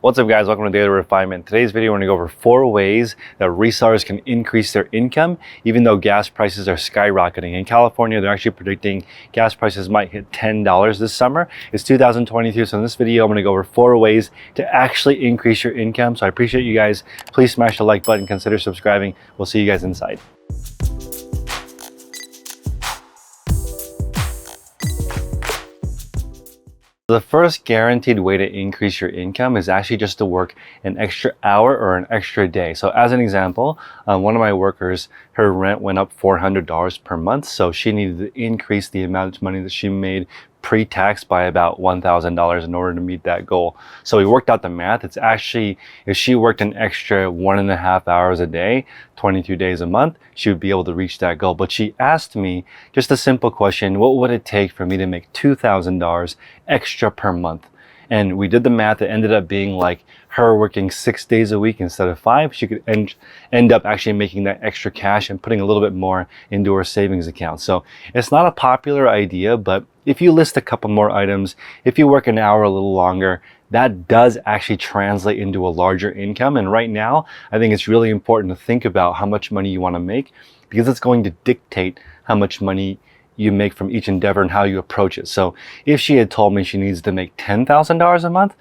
What's up guys, welcome to Daily Refinement. Today's video we're going to go over 4 ways that resellers can increase their income even though gas prices are skyrocketing. In California, they're actually predicting gas prices might hit $10 this summer. It's 2022, so in this video I'm going to go over 4 ways to actually increase your income. So I appreciate you guys. Please smash the like button, consider subscribing. We'll see you guys inside. The first guaranteed way to increase your income is actually just to work an extra hour or an extra day. So as an example, one of my workers, her rent went up $400 per month. So she needed to increase the amount of money that she made pre-tax by about $1,000 in order to meet that goal. So we worked out the math. It's actually, if she worked an extra 1.5 hours a day, 22 days a month, she would be able to reach that goal. But she asked me just a simple question: what would it take for me to make $2,000 extra per month? And we did the math. It ended up being like her working 6 days a week instead of 5. She could end up actually making that extra cash and putting a little bit more into her savings account. So it's not a popular idea, but if you list a couple more items, if you work an hour a little longer, that does actually translate into a larger income. And right now, I think it's really important to think about how much money you want to make, because it's going to dictate how much money you make from each endeavor and how you approach it. So if she had told me she needs to make $10,000 a month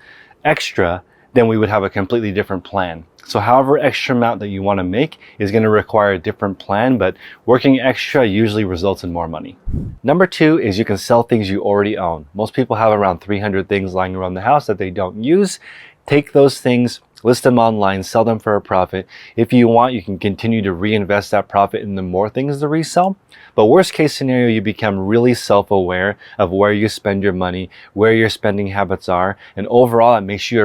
extra, then we would have a completely different plan. So however extra amount that you want to make is going to require a different plan, but working extra usually results in more money. Number 2 is you can sell things you already own. Most people have around 300 things lying around the house that they don't use. Take those things, list them online, sell them for a profit. If you want, you can continue to reinvest that profit into more things to resell. But worst case scenario, you become really self-aware of where you spend your money, where your spending habits are. And overall, it makes you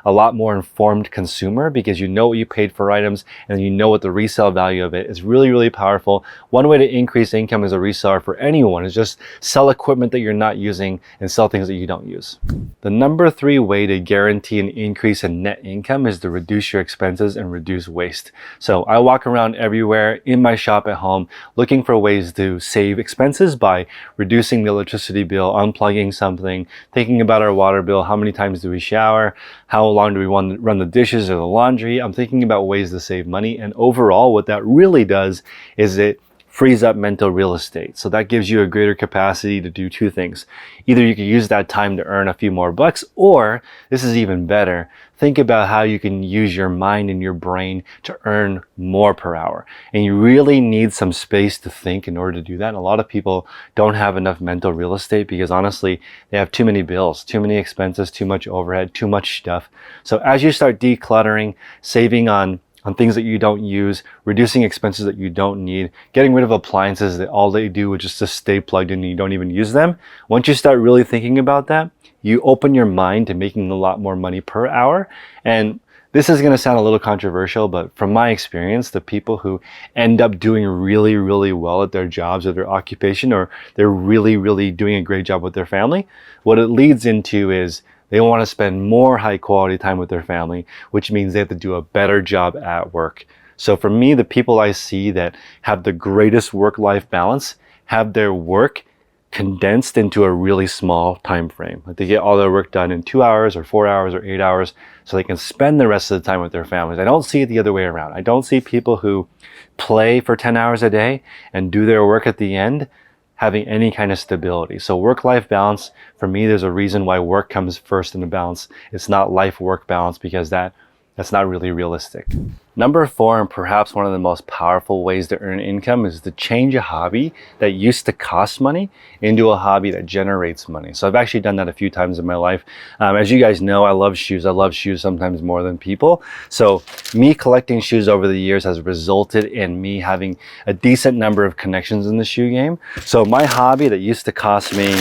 a lot more informed consumer, because you know what you paid for items and you know what the resale value of it is. Really, really powerful. One way to increase income as a reseller for anyone is just sell equipment that you're not using and sell things that you don't use. The number 3 way to guarantee an increase in net income is to reduce your expenses and reduce waste. So I walk around everywhere in my shop at home looking for ways to save expenses by reducing the electricity bill, unplugging something, thinking about our water bill, how many times do we shower, how long do we want to run the dishes or the laundry. I'm thinking about ways to save money, and overall what that really does is it frees up mental real estate. So that gives you a greater capacity to do 2 things. Either you can use that time to earn a few more bucks, or this is even better, think about how you can use your mind and your brain to earn more per hour. And you really need some space to think in order to do that. And a lot of people don't have enough mental real estate because honestly, they have too many bills, too many expenses, too much overhead, too much stuff. So as you start decluttering, saving on things that you don't use, reducing expenses that you don't need, getting rid of appliances that all they do is just to stay plugged in and you don't even use them. Once you start really thinking about that, you open your mind to making a lot more money per hour. And this is going to sound a little controversial, but from my experience, the people who end up doing really, really well at their jobs or their occupation, or they're really, really doing a great job with their family, what it leads into is they want to spend more high quality time with their family, which means they have to do a better job at work. So for me, the people I see that have the greatest work-life balance have their work condensed into a really small time frame. Like they get all their work done in 2 hours or 4 hours or 8 hours so they can spend the rest of the time with their families. I don't see it the other way around. I don't see people who play for 10 hours a day and do their work at the end having any kind of stability. So work-life balance, for me, there's a reason why work comes first in the balance. It's not life-work balance, because that's not really realistic. Number 4, and perhaps one of the most powerful ways to earn income, is to change a hobby that used to cost money into a hobby that generates money. So I've actually done that a few times in my life. As you guys know, I love shoes. I love shoes sometimes more than people. So me collecting shoes over the years has resulted in me having a decent number of connections in the shoe game. So my hobby that used to cost me,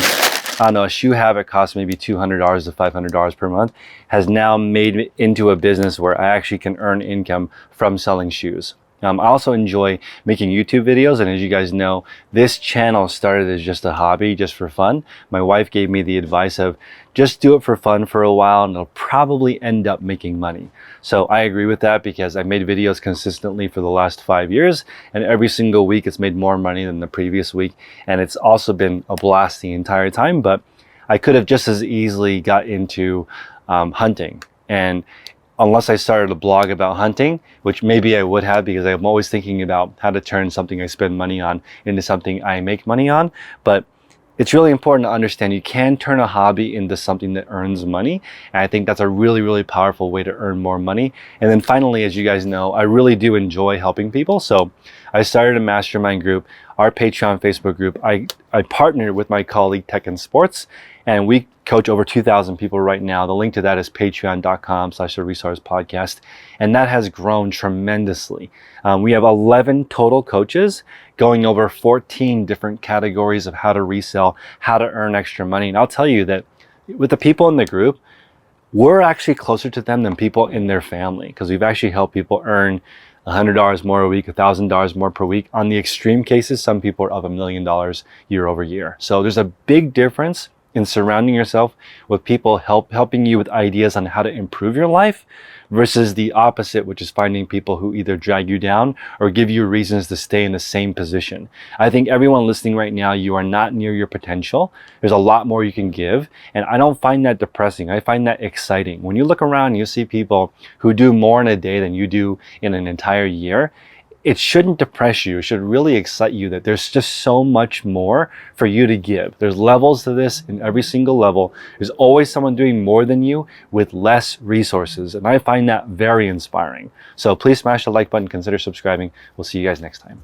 I don't know, a shoe habit cost maybe $200 to $500 per month, has now made it into a business where I actually can earn income from selling shoes. I also enjoy making YouTube videos, and as you guys know, this channel started as just a hobby, just for fun. My wife gave me the advice of just do it for fun for a while and it'll probably end up making money. So I agree with that, because I made videos consistently for the last 5 years, and every single week it's made more money than the previous week, and it's also been a blast the entire time. But I could have just as easily got into hunting And unless I started a blog about hunting, which maybe I would have, because I'm always thinking about how to turn something I spend money on into something I make money on. But it's really important to understand you can turn a hobby into something that earns money. And I think that's a really, really powerful way to earn more money. And then finally, as you guys know, I really do enjoy helping people. So I started a mastermind group, our Patreon Facebook group. I partnered with my colleague Tech and Sports, and we coach over 2,000 people right now. The link to that is patreon.com/the Resellers podcast. And that has grown tremendously. We have 11 total coaches going over 14 different categories of how to resell, how to earn extra money. And I'll tell you that with the people in the group, we're actually closer to them than people in their family, because we've actually helped people earn $100 more a week, $1,000 more per week. On the extreme cases, some people are up $1 million year over year. So there's a big difference in surrounding yourself with people helping you with ideas on how to improve your life versus the opposite, which is finding people who either drag you down or give you reasons to stay in the same position. I think everyone listening right now, you are not near your potential. There's a lot more you can give. And I don't find that depressing. I find that exciting. When you look around, you see people who do more in a day than you do in an entire year. It shouldn't depress you. It should really excite you that there's just so much more for you to give. There's levels to this in every single level. There's always someone doing more than you with less resources. And I find that very inspiring. So please smash the like button, consider subscribing. We'll see you guys next time.